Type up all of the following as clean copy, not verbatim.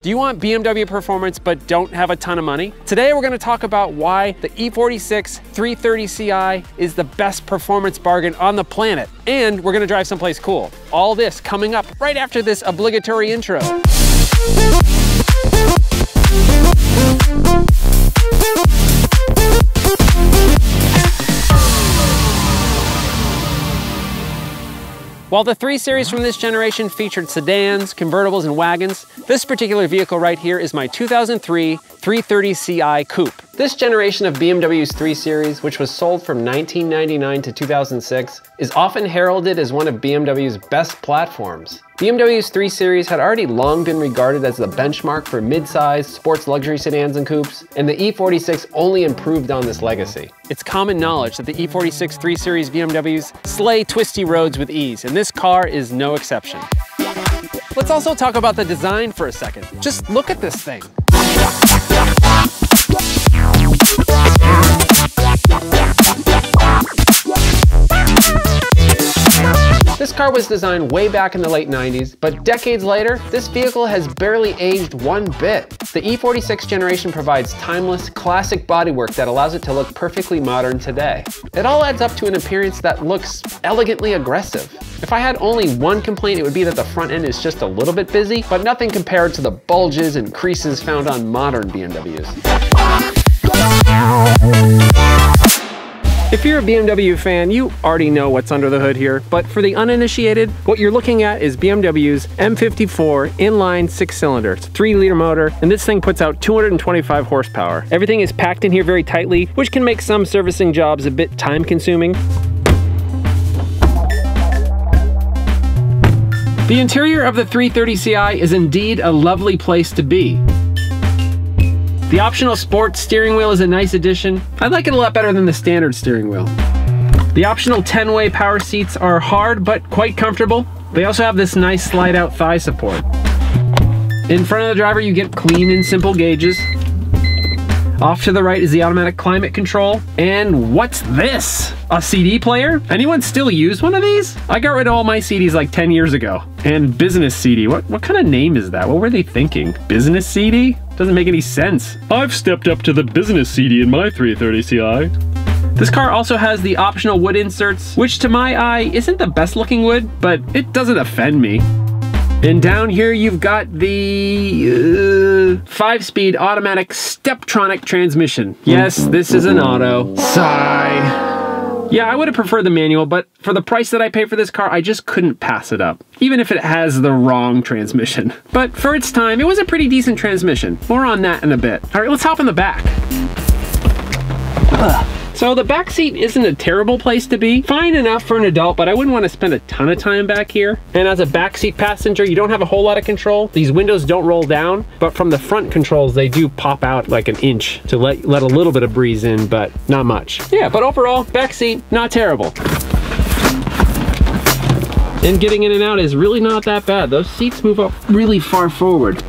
Do you want BMW performance but don't have a ton of money? Today we're going to talk about why the E46 330ci is the best performance bargain on the planet, and we're going to drive someplace cool. All this coming up right after this obligatory intro. While the 3 Series from this generation featured sedans, convertibles, and wagons, this particular vehicle right here is my 2003 330ci Coupe. This generation of BMW's 3 Series, which was sold from 1999 to 2006, is often heralded as one of BMW's best platforms. BMW's 3 Series had already long been regarded as the benchmark for mid-sized sports luxury sedans and coupes, and the E46 only improved on this legacy. It's common knowledge that the E46 3 Series BMWs slay twisty roads with ease, and this car is no exception. Let's also talk about the design for a second. Just look at this thing. This car was designed way back in the late 90s, but decades later, this vehicle has barely aged one bit. The E46 generation provides timeless, classic bodywork that allows it to look perfectly modern today. It all adds up to an appearance that looks elegantly aggressive. If I had only one complaint, it would be that the front end is just a little bit busy, but nothing compared to the bulges and creases found on modern BMWs. If you're a BMW fan, you already know what's under the hood here, but for the uninitiated, what you're looking at is BMW's M54 inline 6-cylinder. It's a 3-liter motor, and this thing puts out 225 horsepower. Everything is packed in here very tightly, which can make some servicing jobs a bit time-consuming. The interior of the 330ci is indeed a lovely place to be. The optional sports steering wheel is a nice addition. I like it a lot better than the standard steering wheel. The optional 10-way power seats are hard but quite comfortable. They also have this nice slide-out thigh support. In front of the driver you get clean and simple gauges. Off to the right is the automatic climate control. And what's this? A CD player? Anyone still use one of these? I got rid of all my CDs like 10 years ago. And business CD, what kind of name is that? What were they thinking? Business CD? Doesn't make any sense. I've stepped up to the business CD in my 330ci. This car also has the optional wood inserts, which to my eye isn't the best looking wood, but it doesn't offend me. And down here you've got the 5-speed automatic Steptronic transmission. Yes, this is an auto. Sigh. Yeah, I would have preferred the manual, but for the price that I pay for this car, I just couldn't pass it up, even if it has the wrong transmission. But for its time, it was a pretty decent transmission. More on that in a bit. All right, let's hop in the back. So the back seat isn't a terrible place to be. Fine enough for an adult, but I wouldn't want to spend a ton of time back here. And as a backseat passenger, you don't have a whole lot of control. These windows don't roll down, but from the front controls, they do pop out like an inch to let a little bit of breeze in, but not much. Yeah, but overall, back seat, not terrible. And getting in and out is really not that bad. Those seats move up really far forward.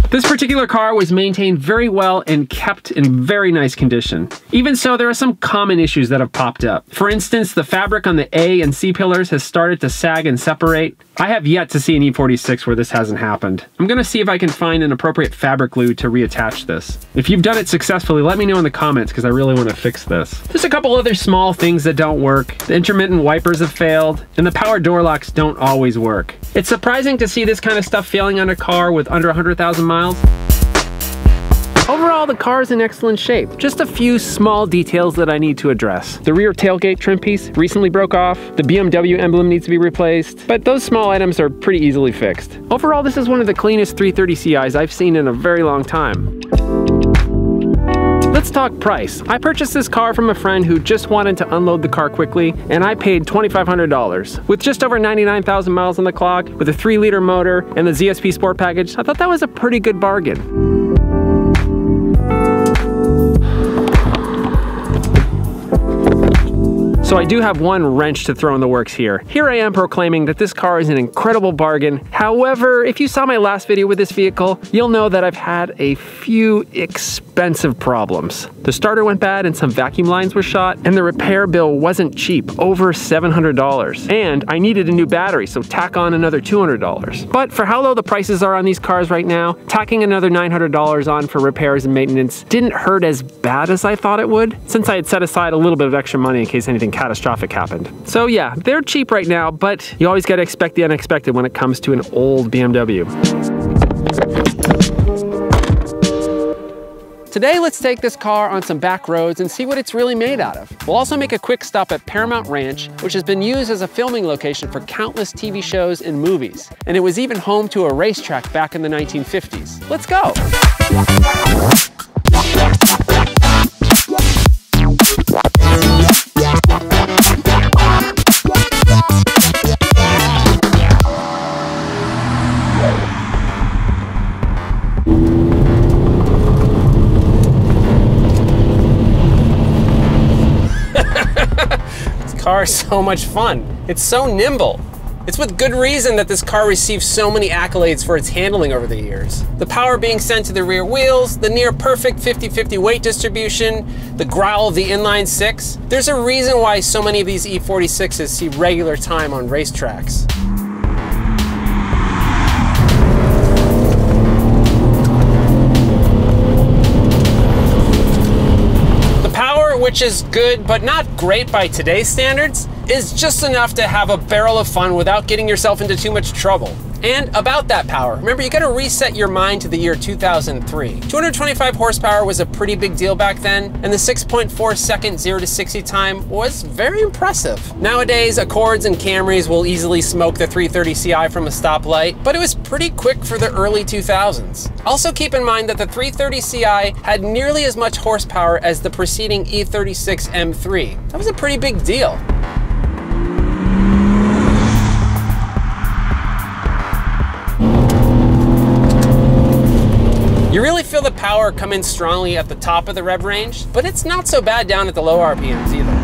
This particular car was maintained very well and kept in very nice condition. Even so, there are some common issues that have popped up. For instance, the fabric on the A and C pillars has started to sag and separate. I have yet to see an E46 where this hasn't happened. I'm gonna see if I can find an appropriate fabric glue to reattach this. If you've done it successfully, let me know in the comments because I really want to fix this. There's a couple other small things that don't work. The intermittent wipers have failed, and the power door locks don't always work. It's surprising to see this kind of stuff failing on a car with under 100,000 miles. Overall, the car is in excellent shape. Just a few small details that I need to address. The rear tailgate trim piece recently broke off. The BMW emblem needs to be replaced, but those small items are pretty easily fixed. Overall, this is one of the cleanest 330ci's I've seen in a very long time. Let's talk price. I purchased this car from a friend who just wanted to unload the car quickly, and I paid $2,500. With just over 99,000 miles on the clock, with a 3-liter motor and the ZSP Sport package, I thought that was a pretty good bargain. So I do have one wrench to throw in the works here. Here I am proclaiming that this car is an incredible bargain. However, if you saw my last video with this vehicle, you'll know that I've had a few expensive problems. The starter went bad and some vacuum lines were shot, and the repair bill wasn't cheap, over $700. And I needed a new battery, so tack on another $200. But for how low the prices are on these cars right now, tacking another $900 on for repairs and maintenance didn't hurt as bad as I thought it would, since I had set aside a little bit of extra money in case anything catastrophic happened. So yeah, they're cheap right now, but you always gotta expect the unexpected when it comes to an old BMW. Today, let's take this car on some back roads and see what it's really made out of. We'll also make a quick stop at Paramount Ranch, which has been used as a filming location for countless TV shows and movies. And it was even home to a racetrack back in the 1950s. Let's go. This car is so much fun. It's so nimble. It's with good reason that this car received so many accolades for its handling over the years. The power being sent to the rear wheels, the near perfect 50-50 weight distribution, the growl of the inline six. There's a reason why so many of these E46s see regular time on racetracks. Which is good, but not great by today's standards, is just enough to have a barrel of fun without getting yourself into too much trouble. And about that power, remember, you gotta reset your mind to the year 2003. 225 horsepower was a pretty big deal back then, and the 6.4 second 0 to 60 time was very impressive. Nowadays, Accords and Camrys will easily smoke the 330ci from a stoplight, but it was pretty quick for the early 2000s. Also keep in mind that the 330ci had nearly as much horsepower as the preceding E46 M3. That was a pretty big deal. You really feel the power come in strongly at the top of the rev range, but it's not so bad down at the low RPMs either.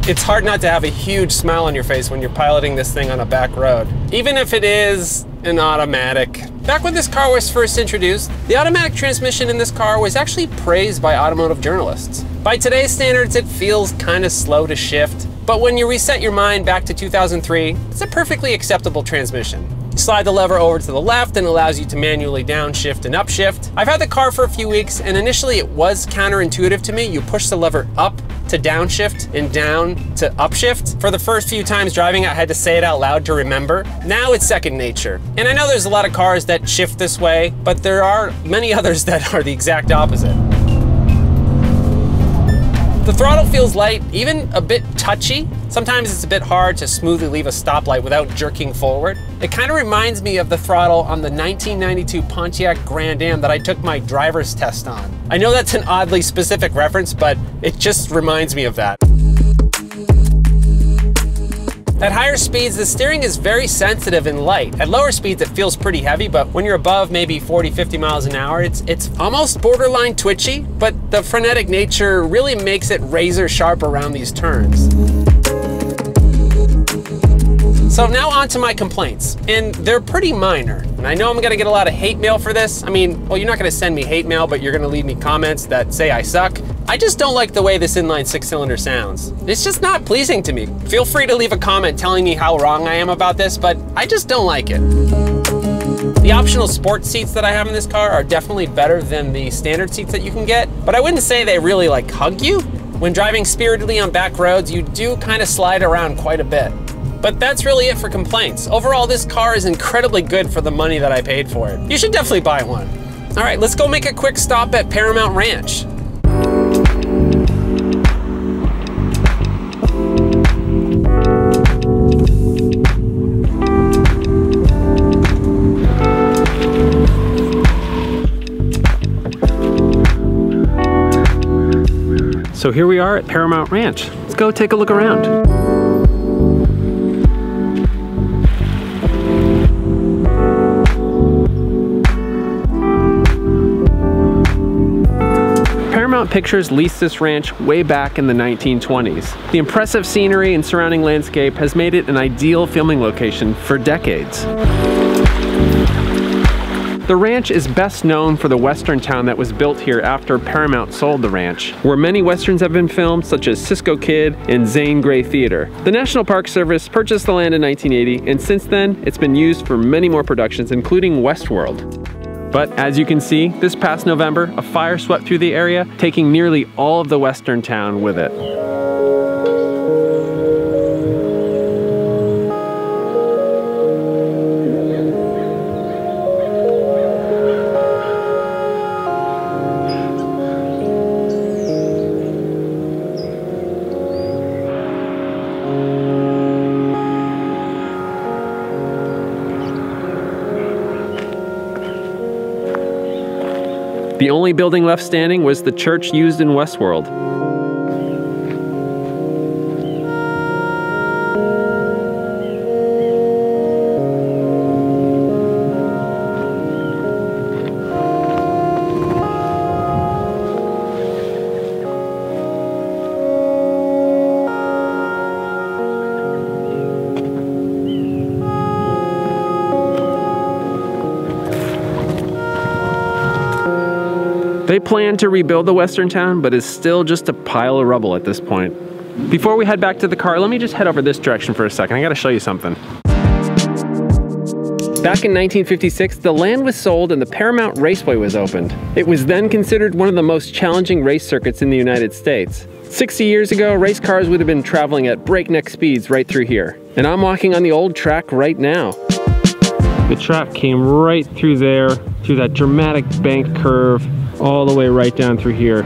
It's hard not to have a huge smile on your face when you're piloting this thing on a back road, even if it is an automatic. Back when this car was first introduced, the automatic transmission in this car was actually praised by automotive journalists. By today's standards, it feels kind of slow to shift, but when you reset your mind back to 2003, it's a perfectly acceptable transmission. You slide the lever over to the left and it allows you to manually downshift and upshift. I've had the car for a few weeks and initially it was counterintuitive to me. You push the lever up to downshift and down to upshift. For the first few times driving, I had to say it out loud to remember. Now it's second nature. And I know there's a lot of cars that shift this way, but there are many others that are the exact opposite. The throttle feels light, even a bit touchy. Sometimes it's a bit hard to smoothly leave a stoplight without jerking forward. It kind of reminds me of the throttle on the 1992 Pontiac Grand Am that I took my driver's test on. I know that's an oddly specific reference, but it just reminds me of that. At higher speeds, the steering is very sensitive and light. At lower speeds, it feels pretty heavy, but when you're above maybe 40, 50 miles an hour, it's almost borderline twitchy, but the frenetic nature really makes it razor sharp around these turns. So now on to my complaints, and they're pretty minor. And I know I'm gonna get a lot of hate mail for this. I mean, well, you're not gonna send me hate mail, but you're gonna leave me comments that say I suck. I just don't like the way this inline six-cylinder sounds. It's just not pleasing to me. Feel free to leave a comment telling me how wrong I am about this, but I just don't like it. The optional sport seats that I have in this car are definitely better than the standard seats that you can get, but I wouldn't say they really like hug you. When driving spiritedly on back roads, you do kind of slide around quite a bit. But that's really it for complaints. Overall, this car is incredibly good for the money that I paid for it. You should definitely buy one. All right, let's go make a quick stop at Paramount Ranch. So here we are at Paramount Ranch. Let's go take a look around. Paramount Pictures leased this ranch way back in the 1920s. The impressive scenery and surrounding landscape has made it an ideal filming location for decades. The ranch is best known for the western town that was built here after Paramount sold the ranch, where many westerns have been filmed, such as Cisco Kid and Zane Grey Theater. The National Park Service purchased the land in 1980, and since then, it's been used for many more productions, including Westworld. But as you can see, this past November, a fire swept through the area, taking nearly all of the western town with it. The only building left standing was the church used in Westworld. They plan to rebuild the western town, but it's still just a pile of rubble at this point. Before we head back to the car, let me just head over this direction for a second. I gotta show you something. Back in 1956, the land was sold and the Paramount Raceway was opened. It was then considered one of the most challenging race circuits in the United States. 60 years ago, race cars would have been traveling at breakneck speeds right through here. And I'm walking on the old track right now. The track came right through there, through that dramatic bank curve, all the way right down through here.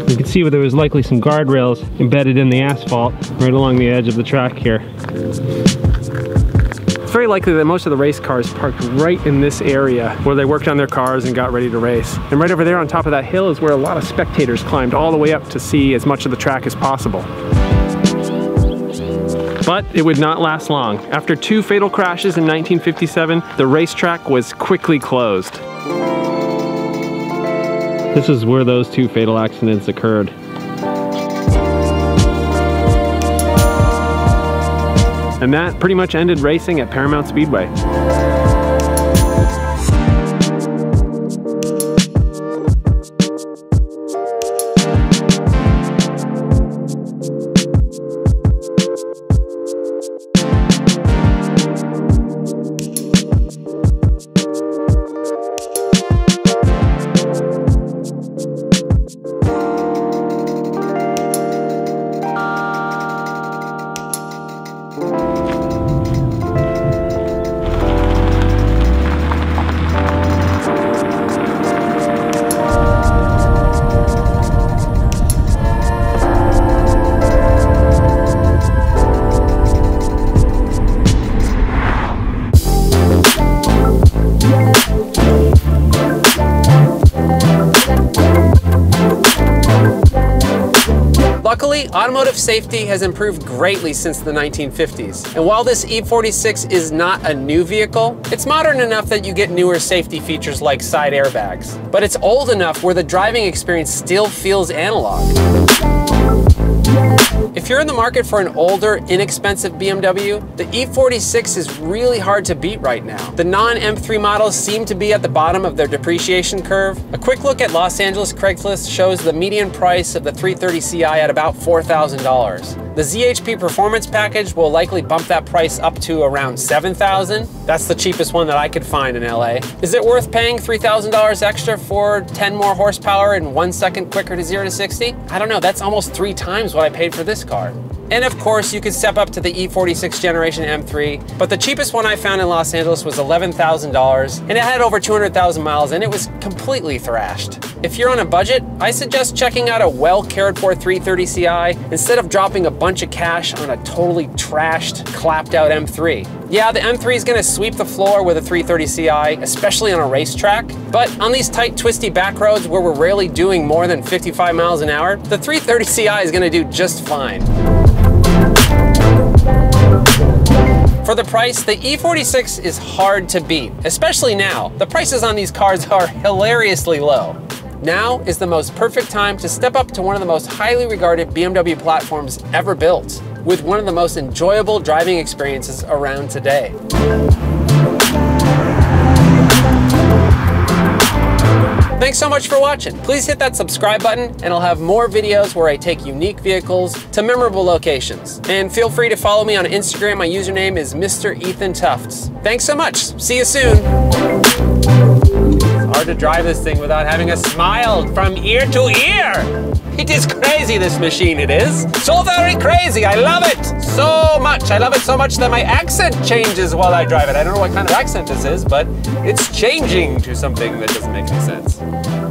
You can see where there was likely some guardrails embedded in the asphalt right along the edge of the track here. It's very likely that most of the race cars parked right in this area where they worked on their cars and got ready to race. And right over there on top of that hill is where a lot of spectators climbed all the way up to see as much of the track as possible. But it would not last long. After 2 fatal crashes in 1957, the racetrack was quickly closed. This is where those 2 fatal accidents occurred. And that pretty much ended racing at Paramount Speedway. Luckily, automotive safety has improved greatly since the 1950s. And while this E46 is not a new vehicle, it's modern enough that you get newer safety features like side airbags. But it's old enough where the driving experience still feels analog. If you're in the market for an older, inexpensive BMW, the E46 is really hard to beat right now. The non-M3 models seem to be at the bottom of their depreciation curve. A quick look at Los Angeles Craigslist shows the median price of the 330ci at about $4,000. The ZHP Performance package will likely bump that price up to around $7,000. That's the cheapest one that I could find in LA. Is it worth paying $3,000 extra for 10 more horsepower and 1 second quicker to 0 to 60? I don't know, that's almost 3 times what I paid for this car. And of course, you could step up to the E46 Generation M3, but the cheapest one I found in Los Angeles was $11,000, and it had over 200,000 miles, and it was completely thrashed. If you're on a budget, I suggest checking out a well-cared-for 330ci instead of dropping a bunch of cash on a totally trashed, clapped-out M3. Yeah, the M3 is gonna sweep the floor with a 330ci, especially on a racetrack, but on these tight, twisty back roads where we're rarely doing more than 55 miles an hour, the 330ci is gonna do just fine. For the price, the E46 is hard to beat, especially now. The prices on these cars are hilariously low. Now is the most perfect time to step up to one of the most highly regarded BMW platforms ever built, with one of the most enjoyable driving experiences around today. Thanks so much for watching. Please hit that subscribe button and I'll have more videos where I take unique vehicles to memorable locations. And feel free to follow me on Instagram. My username is Mr. Ethan Tufts. Thanks so much. See you soon. It's hard to drive this thing without having a smile from ear to ear. It is crazy, this machine, it is. So very crazy, I love it so much. I love it so much that my accent changes while I drive it. I don't know what kind of accent this is, but it's changing to something that doesn't make any sense.